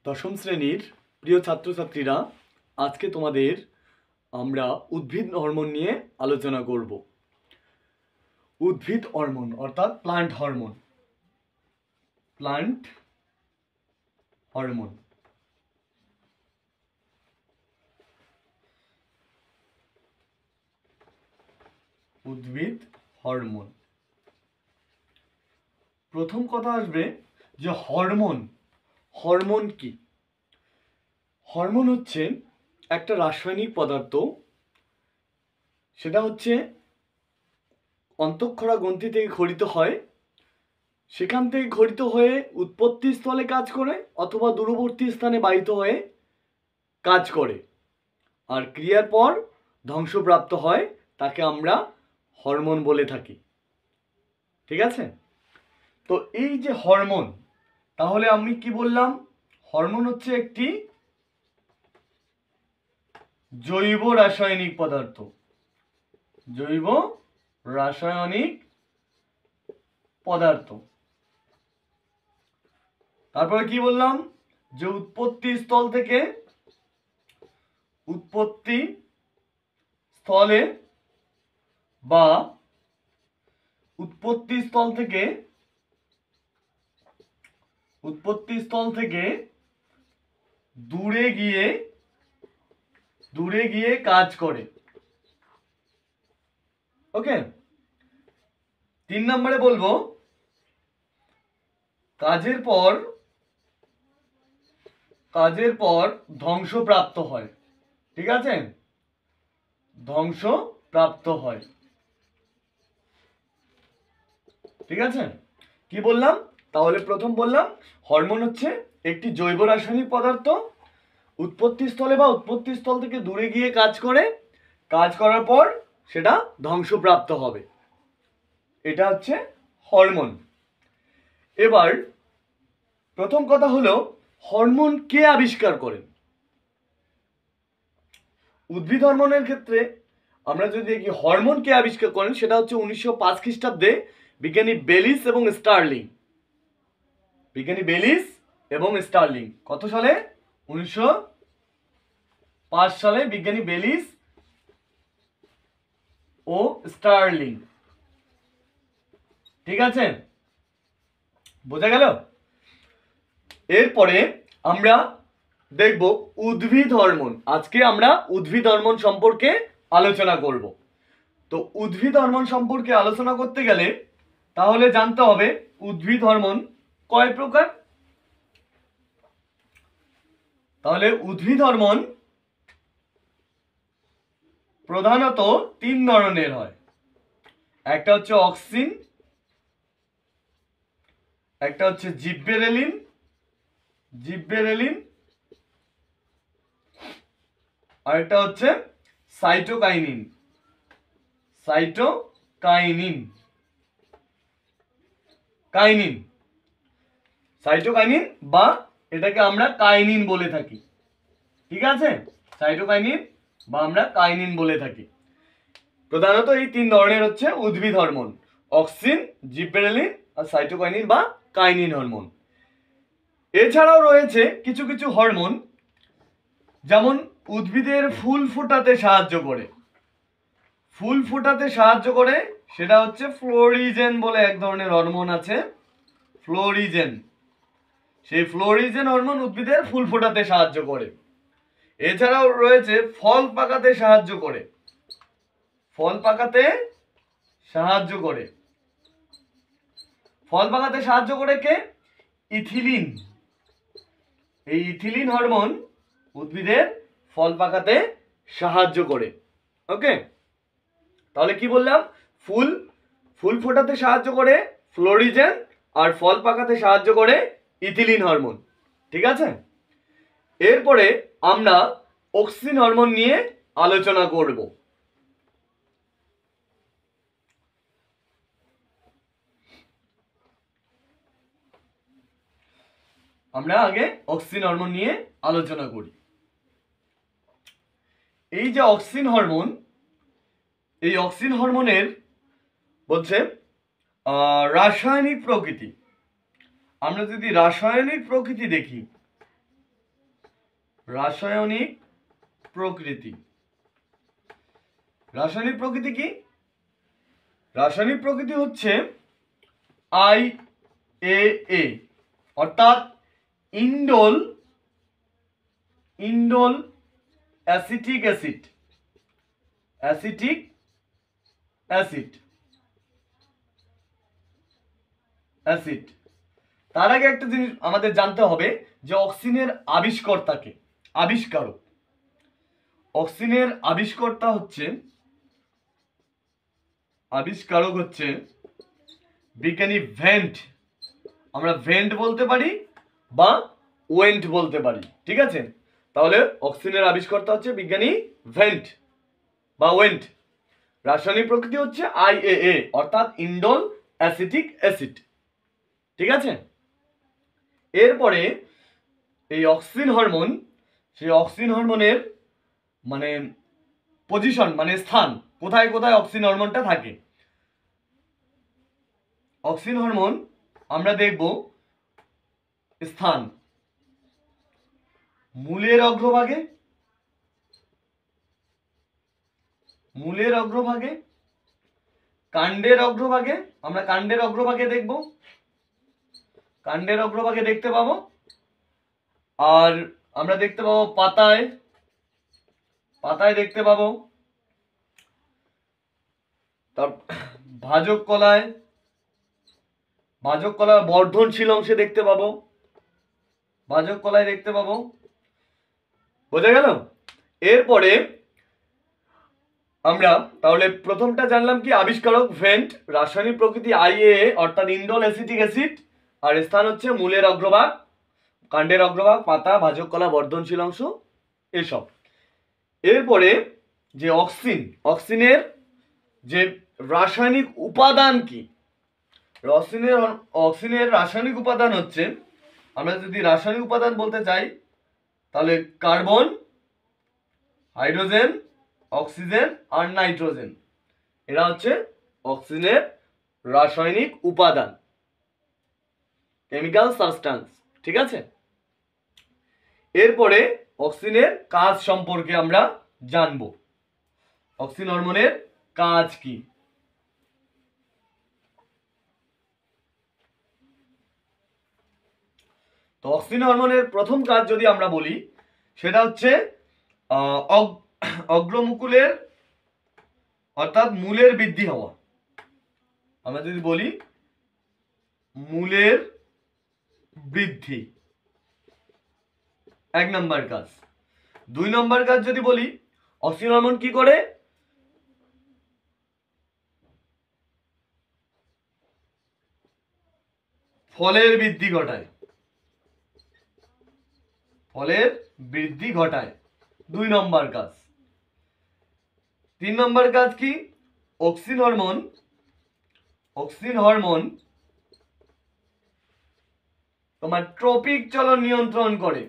দশম শ্রেণীর প্রিয় ছাত্রছাত্রীরা, আজকে তোমাদের আমরা উদ্ভিদ হরমোন নিয়ে আলোচনা করব। উদ্ভিদ হরমোন অর্থাৎ প্লান্ট হরমোন। প্লান্ট হরমোন উদ্ভিদ হরমোন। প্রথম কথা আসবে যে হরমোন। হরমোন কি? হরমোন হচ্ছে একটা রাসায়নিক পদার্থ, সেটা হচ্ছে অন্তঃক্ষরা গ্রন্থি থেকে ক্ষরিত হয়, সেখান থেকে ক্ষরিত হয়ে উৎপত্তি স্থলে কাজ করে অথবা দূরবর্তী স্থানে বাহিত হয়ে কাজ করে, আর ক্রিয়ার পর ধ্বংসপ্রাপ্ত হয়, তাকে আমরা হরমোন বলে থাকি। ঠিক আছে? তো এই যে হরমোন, তাহলে আমি কি বললাম? হরমোন হচ্ছে একটি জৈব রাসায়নিক পদার্থ। জৈব রাসায়নিক পদার্থ। তারপরে কি বললাম? যে উৎপত্তি স্থলে থেকে উৎপত্তি স্থল থেকে দূরে গিয়ে কাজ করে। ওকে, 3 নম্বরে বলবো কাজের পর ধ্বংসপ্রাপ্ত হয়। ঠিক আছে? ধ্বংসপ্রাপ্ত হয়। ঠিক আছে? কি বললাম? তাহলে প্রথম বললাম হরমোন হচ্ছে একটি জৈব রাসায়নিক পদার্থ, উৎপত্তি স্থলে বা উৎপত্তি স্থল থেকে দূরে গিয়ে কাজ করে, কাজ করার পর সেটা ধ্বংসপ্রাপ্ত হবে। এটা হচ্ছে হরমোন। এবার প্রথম কথা হলো, হরমোন কে আবিষ্কার করেন? উদ্ভিদ হরমোনের ক্ষেত্রে আমরা যদি দেখি হরমোন কে আবিষ্কার করেন, সেটা হচ্ছে 1905 খ্রিস্টাব্দে বিজ্ঞানী বেলিস এবং স্টার্লিং। কত সালে? 1905 সালে বিজ্ঞানী বেলিস ও স্টার্লিং। ঠিক আছে? বোঝা গেল? এরপরে আমরা দেখব উদ্ভিদ হরমোন। আজকে আমরা উদ্ভিদ হরমোন সম্পর্কে আলোচনা করব। তো উদ্ভিদ হরমোন সম্পর্কে আলোচনা করতে গেলে তাহলে জানতে হবে উদ্ভিদ হরমোন কয় প্রকার। তাহলে উদ্ভিদ হরমোন প্রধানত 3 ধরনের হয়। একটা হচ্ছে অক্সিন, একটা হচ্ছে জিববেরেলিন, আর একটা হচ্ছে সাইটোকাইনিন। সাইটোকাইনিন বা এটাকে আমরা কাইনিন বলে থাকি। ঠিক আছে? সাইটোকাইনিন বা আমরা কাইনিন বলে থাকি। প্রধানত এই 3 ধরনের হচ্ছে উদ্ভিদ হরমোন: অক্সিন, জিববেরেলিন আর সাইটোকাইনিন বা কাইনিন হরমোন। এছাড়াও রয়েছে কিছু কিছু হরমোন, যেমন উদ্ভিদের ফুল ফোটাতে সাহায্য করে। সেটা হচ্ছে ফ্লোরিজেন বলে এক ধরনের হরমোন আছে, ফ্লোরিজেন। সেই ফ্লোরিজেন হরমোন উদ্ভিদের ফুল ফোটাতে সাহায্য করে। এছাড়াও রয়েছে ফল পাকাতে সাহায্য করে। ফল পাকাতে সাহায্য করে কে? ইথিলিন। এই ইথিলিন হরমোন উদ্ভিদের ফল পাকাতে সাহায্য করে। ওকে, তাহলে কি বললাম? ফুল ফোটাতে সাহায্য করে ফ্লোরিজেন, আর ফল পাকাতে সাহায্য করে ইথিলিন হরমোন। ঠিক আছে? এরপরে আমরা অক্সিন হরমোন নিয়ে আলোচনা করব। আমরা আগে অক্সিন হরমোন নিয়ে আলোচনা করি। এই যে অক্সিন হরমোন, এই অক্সিন হরমোনের বলছে রাসায়নিক প্রকৃতি। আমরা যদি রাসায়নিক প্রকৃতি দেখি, রাসায়নিক প্রকৃতি। রাসায়নিক প্রকৃতি কি? রাসায়নিক প্রকৃতি হচ্ছে IAA, অর্থাৎ indole acetic acid. Acetic acid acid তার আগে একটা জিনিস আমাদের জানতে হবে যে অক্সিজেনের আবিষ্কর্তাকে, আবিষ্কারক। অক্সিজেনের আবিষ্কারক হচ্ছে বিজ্ঞানী ভেন্ট। আমরা ভেন্ট বলতে পারি বা ওয়েন্ট বলতে পারি, ঠিক আছে? তাহলে অক্সিজেনের আবিষ্কর্তা হচ্ছে বিজ্ঞানী ভেন্ট বা ওয়েন্ট। রাসায়নিক প্রকৃতি হচ্ছে IAA, অর্থাৎ ইন্ডোল অ্যাসিটিক অ্যাসিড, ঠিক আছে? এরপরে এই অক্সিন হরমোন, সেই অক্সিন হরমোনের মানে পজিশন, মানে স্থান, কোথায় কোথায় অক্সিন হরমোনটা থাকে। অক্সিন হরমোন আমরা দেখব স্থান মূলের অগ্রভাগে, কাণ্ডের অগ্রভাগে, আমরা কাণ্ডের অগ্রভাগে দেখব, কাণ্ডের অগ্রভাগে দেখতে পাবো। আর আমরা দেখতে পাবো পাতায় দেখতে পাবো। তার ভাজক কলায় বর্ধনশীল অংশে দেখতে পাবো, ভাজক কলায় দেখতে পাবো। বোঝা গেল? এরপরে আমরা তাহলে প্রথমটা জানলাম কি, আবিষ্কারক ভেন্ট, রাসায়নিক প্রকৃতি IAA, অর্থাৎ ইন্ডোল অ্যাসিটিক অ্যাসিড, আর স্থান হচ্ছে মূলের অগ্রভাগ, কাণ্ডের অগ্রভাগ, পাতা, ভাজক কলা, বর্ধনশীল অংশ, এসব। এরপরে যে অক্সিনের যে রাসায়নিক উপাদান কি? অক্সিনের রাসায়নিক উপাদান হচ্ছে, আমরা যদি রাসায়নিক উপাদান বলতে চাই তাহলে কার্বন, হাইড্রোজেন, অক্সিজেন আর নাইট্রোজেন, এরা হচ্ছে অক্সিজেনের রাসায়নিক উপাদান, কেমিক্যাল সাবস্টেন্স, ঠিক আছে? এরপরে অক্সিজেনের কাজ সম্পর্কে আমরা জানব। অক্সিন হরমোনের কাজ কি? তো অক্সিন হরমোনের প্রথম কাজ যদি আমরা বলি, সেটা হচ্ছে অগ্রমুকুলের অর্থাৎ মূলের বৃদ্ধি হওয়া। আমরা যদি বলি মূলের বৃদ্ধি, 1 নম্বর কাজ। 2 নম্বর কাজ যদি বলি, অক্সিন হরমোন কি করে? ফলের বৃদ্ধি ঘটায়, 2 নম্বর কাজ। 3 নম্বর কাজ কি? অক্সিন হরমোন তোমার ট্রপিক চলন নিয়ন্ত্রণ করে,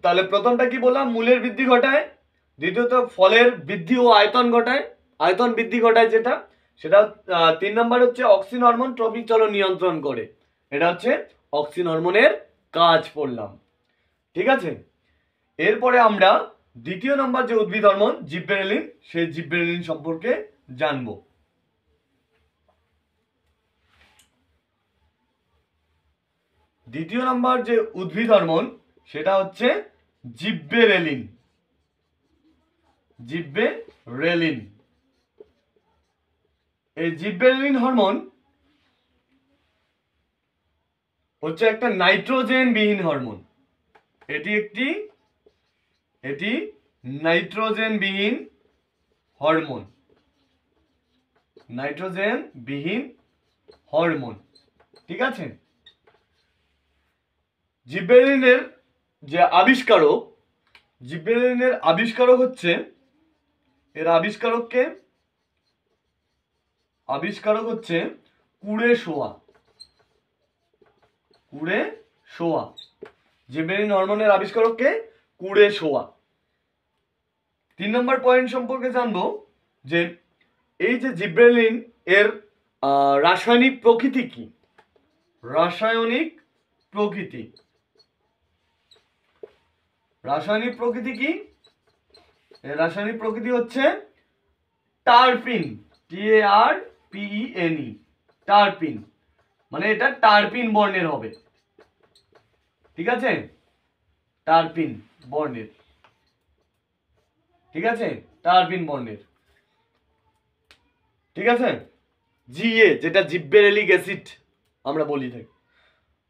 তাহলে প্রথমটা কি বললাম? মূলের বৃদ্ধি ঘটায়। দ্বিতীয়ত ফলের বৃদ্ধি ও আয়তন বৃদ্ধি ঘটায়, সেটা 3 নম্বর হচ্ছে অক্সিন হরমোন ট্রপিক চলন নিয়ন্ত্রণ করে। এটা হচ্ছে অক্সিন হরমোনের কাজ পড়লাম, ঠিক আছে? এরপরে আমরা দ্বিতীয় নম্বর যে উদ্ভিদ হরমোন জিবরেলিন, সেই জিবরেলিন সম্পর্কে জানবো। দ্বিতীয় নম্বর যে উদ্ভিদ হরমোন সেটা হচ্ছে জিব্বেরেলিন। এই জিব্বেরেলিন হরমোন হচ্ছে একটা নাইট্রোজেন বিহীন হরমোন। এটি নাইট্রোজেন বিহীন হরমোন, ঠিক আছে? জিব্বেরেলিনের যে আবিষ্কারক হচ্ছে, এর আবিষ্কারক হচ্ছে কুরে শোয়া। জিব্বেরেলিন হরমোনের আবিষ্কারককে কুরে শোয়া। 3 নম্বর পয়েন্ট সম্পর্কে জানবো যে এই যে জিব্রেলিন এর রাসায়নিক প্রকৃতি কি? রাসায়নিক প্রকৃতি, রাসায়নিক প্রকৃতি কি? এর রাসায়নিক প্রকৃতি হচ্ছে টারপিন, TARPENE, টারপিন, মানে এটা টারপিন বর্ণের হবে, ঠিক আছে, টারপিন বর্ণের, ঠিক আছে, টারপিন বর্ণের, ঠিক আছে। জিএ যেটা জিব্বেরেলিক অ্যাসিড আমরা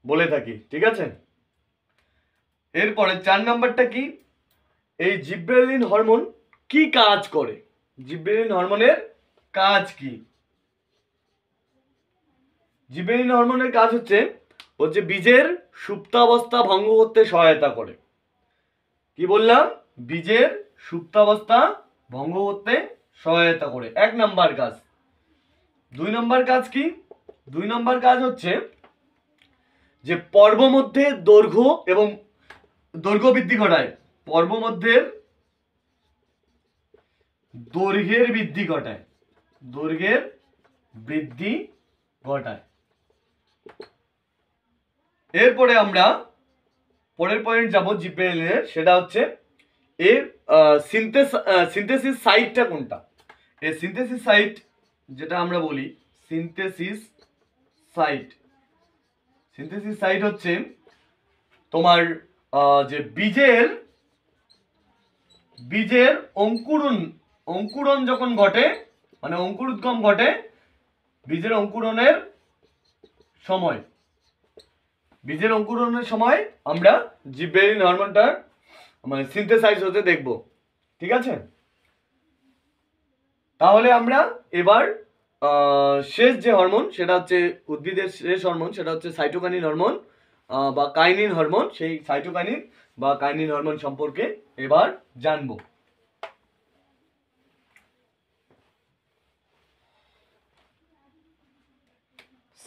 বলে থাকি, ঠিক আছে। এরপরে 4 নাম্বারটা কি? এই জিব্রেলিন হরমোন কি কাজ করে? জিব্রেলিন হরমোনের কাজ কি? জিব্রেলিন হরমোনের কাজ হচ্ছে বীজের সুপ্তাবস্থা ভঙ্গ করতে সহায়তা করে। কি বললাম? বীজের সুপ্তাবস্থা ভঙ্গ করতে সহায়তা করে, 1 নাম্বার কাজ। 2 নাম্বার কাজ কি? 2 নাম্বার কাজ হচ্ছে যে পর্ব মধ্যে দৈর্ঘ্য এবং দৈর্ঘ্য বৃদ্ধি ঘটায়, পর্ব মধ্যের দৈর্ঘ্যের বৃদ্ধি ঘটায়, দৈর্ঘ্যের বৃদ্ধি ঘটায়। এরপরে আমরা পরের পয়েন্ট যাব জিব্রেলিনের, সেটা হচ্ছে এর সিনথেসিস সাইটটা কোনটা? এই সিনথেসিস সাইট যেটা আমরা বলি সিনথেসিস সাইট, সিনথেসিস সাইট হচ্ছে তোমার যে বীজের অঙ্কুরণ যখন ঘটে, মানে অঙ্কুরোদ্গম ঘটে, বীজের অঙ্কুরণের সময়, বীজের অঙ্কুরণের সময় আমরা জিব্রেলিন হরমোনটা মানে সিনথেসাইজ হতে দেখব, ঠিক আছে। তাহলে আমরা এবার শেষ যে হরমোন সেটা হচ্ছে উদ্ভিদের শেষ হরমোন, সেটা হচ্ছে সাইটোকাইনিন হরমোন বা কাইনিন হরমোন। সেই সাইটোকাইনিন বা কাইনিন হরমোন সম্পর্কে এবার জানবো।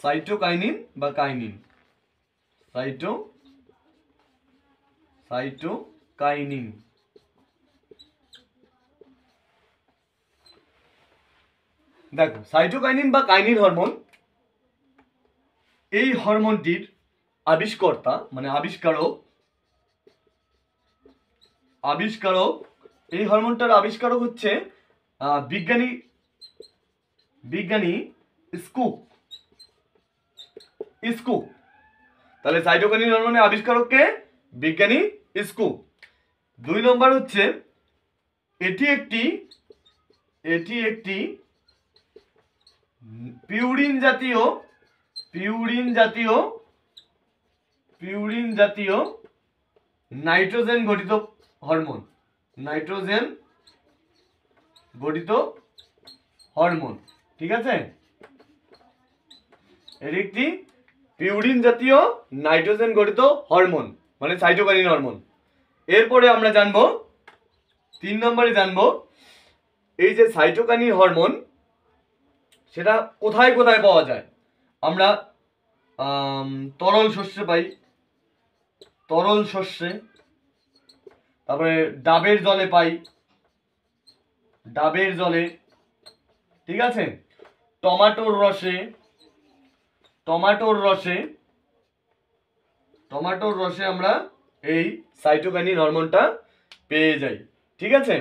সাইটোকাইনিন বা কাইনিন, সাইটোকাইনিন। দেখো, সাইটোকাইনিন বা কাইনিন হরমোন, এই হরমোনটির আবিষ্কর্তা মানে আবিষ্কারক, এই হরমোনটার আবিষ্কারক হচ্ছে বিজ্ঞানী স্কুপ। তাহলে সাইটোকাইনিন হরমোনের আবিষ্কারক কে? বিজ্ঞানী স্কুপ। 2 নম্বর হচ্ছে এটি একটি পিউরিন জাতীয় নাইট্রোজেন গঠিত হরমোন, ঠিক আছে। এর একটি পিউরিন জাতীয় নাইট্রোজেন গঠিত হরমোন, মানে সাইটোকাইনিন হরমোন। এরপরে আমরা জানবো 3 নম্বরে জানবো এই যে সাইটোকাইনিন হরমোন সেটা কোথায় কোথায় পাওয়া যায়? আমরা তরল শস্যে পাই, তারপরে ডাবের জলে পাই, ঠিক আছে, টমেটোর রসে আমরা এই সাইটোকাইনিন হরমোনটা পেয়ে যাই, ঠিক আছে।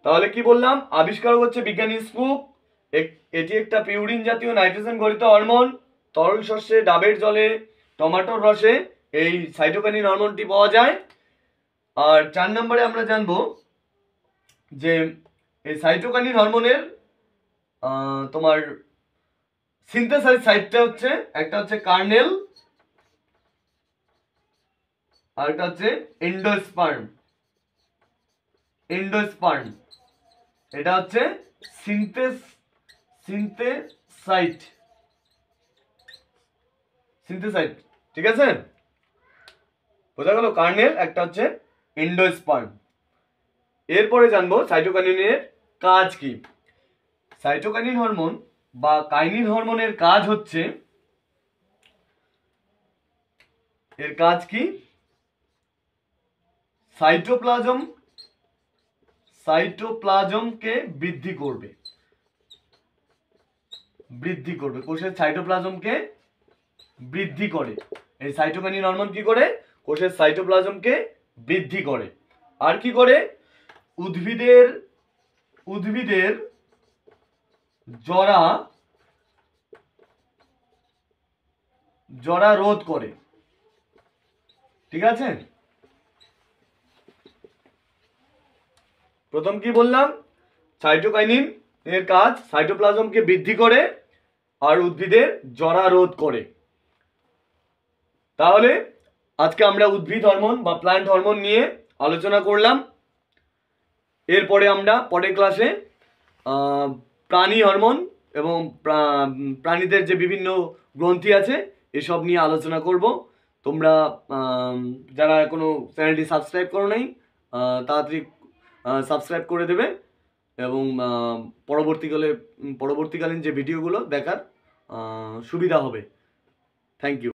তাহলে কি বললাম? আবিষ্কারক হচ্ছে বিজ্ঞানী স্কুপ, এটি একটা পিউরিন জাতীয় নাইট্রোজেন গঠিত হরমোন, তরল শস্যে, ডাবের জলে, টমেটোর রসে এই সাইটোকাইনিন হরমোনটি পাওয়া যায়। আর 4 নম্বরে আমরা জানবো যে এই সাইটোকাইনিন হরমোনের তোমার সিনথেসাইজ সাইটটা হচ্ছে, একটা হচ্ছে কার্নেল আর একটা হচ্ছে এন্ডোস্পার্ম। এটা হচ্ছে সিনথেসাইট, ঠিক আছে, বোঝা গেল? কার্নেল, একটা হচ্ছে এন্ডোস্পার্ম। এরপরে জানবো সাইটোকাইনিনের কাজ কি। সাইটোকাইনিন হরমোন বা কাইনিন হরমোনের কাজ হচ্ছে, এর কাজ কি? সাইটোপ্লাজমকে বৃদ্ধি করবে কোষের সাইটোপ্লাজমকে বৃদ্ধি করে। এই সাইটোকাইনিন হরমোন কি করে? কোষের সাইটোপ্লাজমকে বৃদ্ধি করে। আর কি করে? উদ্ভিদের জরা রোধ করে। ঠিক আছে, প্রথম কি বললাম? সাইটোকাইনিন এর কাজ সাইটোপ্লাজমকে বৃদ্ধি করে আর উদ্ভিদের জরা রোধ করে। তাহলে আজকে আমরা উদ্ভিদ হরমোন বা প্ল্যান্ট হরমোন নিয়ে আলোচনা করলাম। এরপরে আমরা পরের ক্লাসে প্রাণী হরমোন এবং প্রাণীদের যে বিভিন্ন গ্রন্থি আছে এসব নিয়ে আলোচনা করব। তোমরা যারা এখনো চ্যানেলটি সাবস্ক্রাইব করো নাই তাড়াতাড়ি সাবস্ক্রাইব করে দেবে এবং পরবর্তীকালীন যে ভিডিওগুলো দেখার সুবিধা হবে। Thank you.